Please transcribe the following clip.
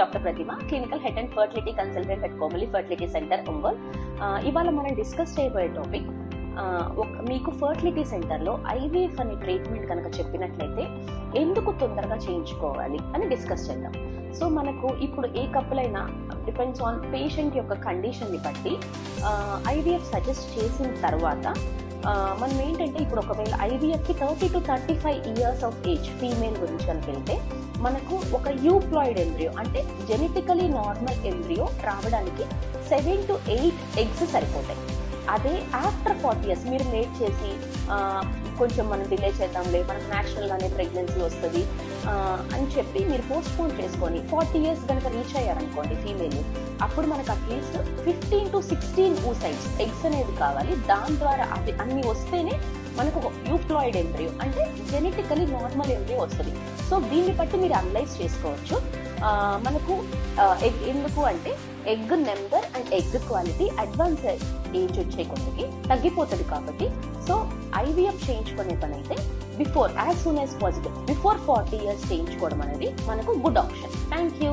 Doctor Pratima, clinical head and fertility consultant at Komali fertility centre, Ongole. ఇవాళ మనం discuss చేయబోయే topic, మీకు ఫర్టిలిటీ సెంటర్లో ఐవీఎఫ్ అనే ట్రీట్మెంట్ కనుక చెప్పినట్లయితే ఎందుకు తొందరగా చేయించుకోవాలి అని డిస్కస్ చేద్దాం. సో మనకు ఇప్పుడు ఏ కపుల్ అయినా డిపెండ్స్ ఆన్ పేషెంట్ యొక్క కండిషన్ని బట్టి ఐవీఎఫ్ సజెస్ట్ చేసిన తర్వాత మనం ఏంటంటే, ఇప్పుడు ఒకవేళ ఐవీఎఫ్కి 30 to 35 years of age female గురించి కనుక వెళ్తే మనకు ఒక యూప్లాయిడ్ ఎంబ్రియో అంటే జెనెటికలీ నార్మల్ ఎంబ్రియో రావడానికి 7 to 8 ఎగ్స్ సరిపోతాయి. అదే ఆఫ్టర్ 40 years మీరు లేట్ చేసి కొంచెం మనం డిలే చేద్దాంలే, మనకు న్యాచురల్గానే ప్రెగ్నెన్సీ వస్తుంది అని చెప్పి మీరు పోస్ట్పోన్ చేసుకొని 40 years కనుక రీచ్ అయ్యారనుకోండి ఫీమేల్, అప్పుడు మనకు అట్లీస్ట్ 15 to 16 oocytes ఎగ్స్ అనేది కావాలి. దాని ద్వారా అవి అన్ని వస్తేనే మనకు యూప్లాయిడ్ ఎంబ్రియో అంటే జెనెటికలీ నార్మల్ ఎంబ్రియో వస్తుంది. సో దీన్ని బట్టి మీరు అనలైజ్ చేసుకోవచ్చు. మనకు ఎగ్ ఎందుకు అంటే egg number and egg quality advance age వచ్చే కొద్దికి తగ్గిపోతుంది కాబట్టి, సో ఐవీఎఫ్ చేయించుకునే పని అయితే before as soon as possible before 40 years చేయించుకోవడం అనేది మనకు గుడ్ ఆప్షన్. Thank you.